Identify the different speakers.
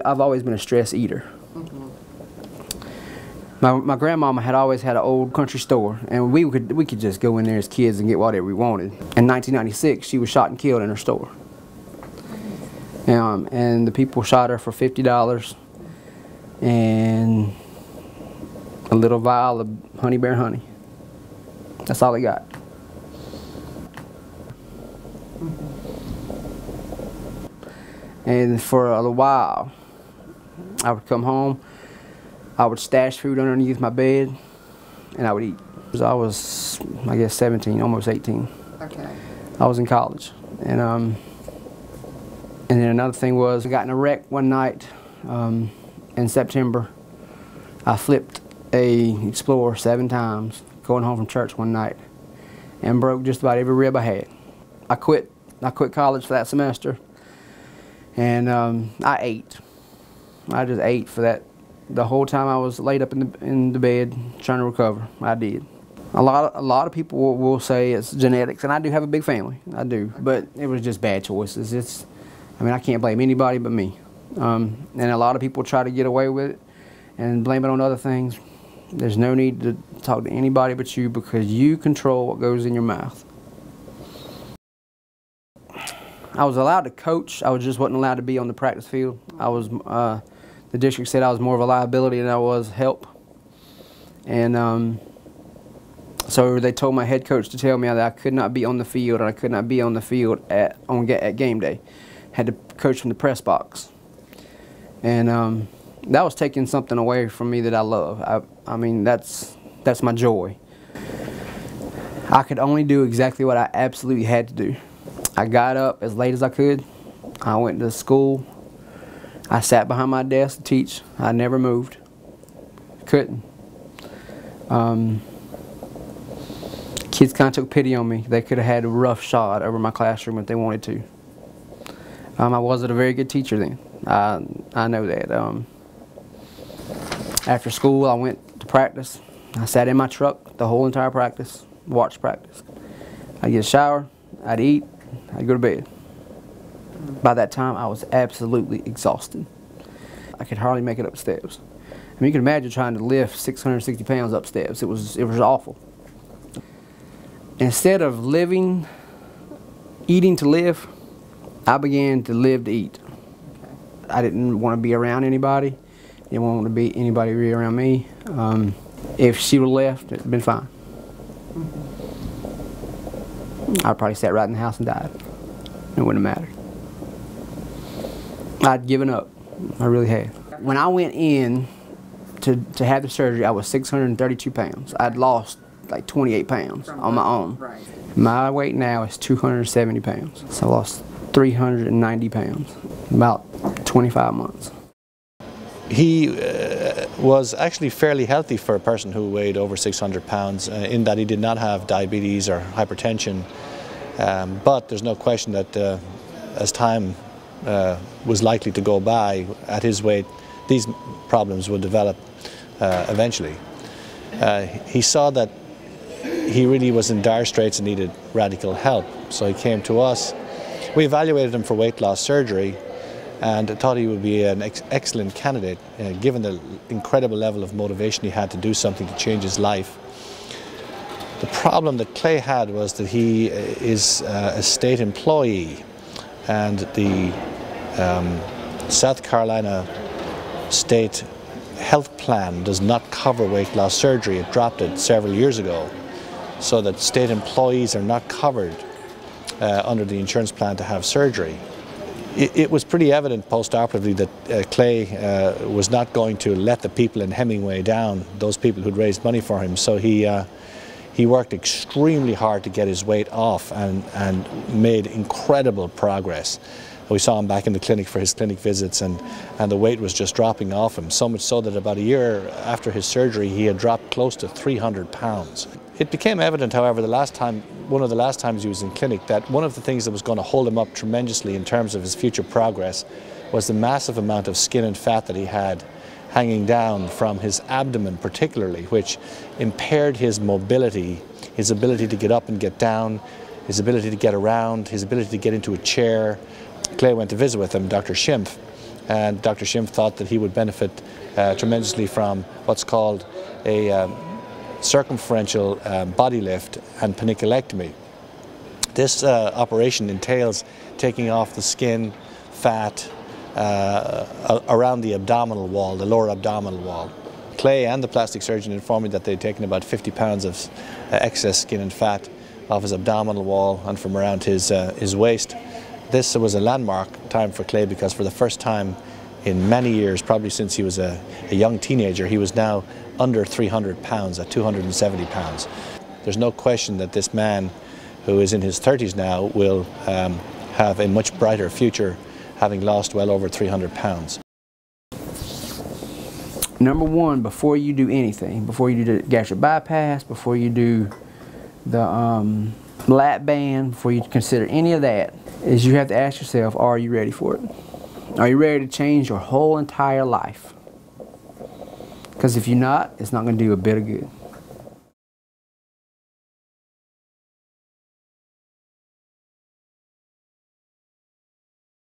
Speaker 1: I've always been a stress eater. My grandmama had always had an old country store, and we could just go in there as kids and get whatever we wanted. In 1996, she was shot and killed in her store. And the people shot her for $50 and a little vial of honey bear honey. That's all they got. And for a while, I would come home, I would stash food underneath my bed, and I would eat. I was, I guess, 17, almost 18.
Speaker 2: Okay.
Speaker 1: I was in college. And then another thing was, I got in a wreck one night in September. I flipped a Explorer 7 times going home from church one night and broke just about every rib I had. I quit college for that semester, and I ate. I just ate for that. The whole time I was laid up in the bed trying to recover. I did. A lot of people will say it's genetics, and I do have a big family. I do, but it was just bad choices. I mean, I can't blame anybody but me. And a lot of people try to get away with it and blame it on other things. There's no need to talk to anybody but you, because you control what goes in your mouth. I was allowed to coach. I just wasn't allowed to be on the practice field. The district said I was more of a liability than I was help. And so they told my head coach to tell me that I could not be on the field, and I could not be on the field at game day. Had to coach from the press box. And that was taking something away from me that I love. I mean, that's my joy. I could only do exactly what I absolutely had to do. I got up as late as I could. I went to school. I sat behind my desk to teach. I never moved. Couldn't. Kids kind of took pity on me. They could have had a rough shot over my classroom if they wanted to. I wasn't a very good teacher then. I know that. After school, I went to practice. I sat in my truck the whole entire practice, watched practice. I'd get a shower, I'd eat, I'd go to bed. By that time, I was absolutely exhausted. I could hardly make it up steps. I mean, you can imagine trying to lift 660 pounds up steps. It was awful. Instead of eating to live, I began to live to eat. I didn't want to be around anybody. Didn't want to be anybody really around me. If she would have left, it'd been fine. I'd probably sat right in the house and died. It wouldn't have mattered. I'd given up. I really had. When I went in to have the surgery, I was 632 pounds. I'd lost like 28 pounds on my own.
Speaker 2: Right.
Speaker 1: My weight now is 270 pounds. So I lost 390 pounds, about 25 months.
Speaker 3: He was actually fairly healthy for a person who weighed over 600 pounds in that he did not have diabetes or hypertension. But there's no question that as time was likely to go by at his weight, these problems would develop eventually. He saw that he really was in dire straits and needed radical help, so he came to us. We evaluated him for weight loss surgery and thought he would be an excellent candidate given the incredible level of motivation he had to do something to change his life. The problem that Clay had was that he is a state employee, and the South Carolina state health plan does not cover weight loss surgery. It dropped it several years ago, so that state employees are not covered under the insurance plan to have surgery. It was pretty evident post-operatively that Clay was not going to let the people in Hemingway down, those people who'd raised money for him, so he worked extremely hard to get his weight off and made incredible progress. We saw him back in the clinic for his clinic visits, and the weight was just dropping off him, so much so that about a year after his surgery he had dropped close to 300 pounds. It became evident, however, one of the last times he was in clinic, that one of the things that was going to hold him up tremendously in terms of his future progress was the massive amount of skin and fat that he had hanging down from his abdomen particularly, which impaired his mobility, his ability to get up and get down, his ability to get around, his ability to get into a chair. Clay went to visit with him, Dr. Schimpf, and Dr. Schimpf thought that he would benefit tremendously from what's called a circumferential body lift and paniculectomy. This operation entails taking off the skin, fat around the abdominal wall, the lower abdominal wall. Clay and the plastic surgeon informed me that they'd taken about 50 pounds of excess skin and fat off his abdominal wall and from around his waist. This was a landmark time for Clay because for the first time in many years, probably since he was a young teenager, he was now under 300 pounds, at 270 pounds. There's no question that this man, who is in his 30s now, will have a much brighter future, having lost well over 300 pounds.
Speaker 1: Number one, before you do anything, before you do the gastric bypass, before you do the lap band, before you consider any of that, is you have to ask yourself, are you ready for it? Are you ready to change your whole entire life? Because if you're not, it's not going to do a bit of good.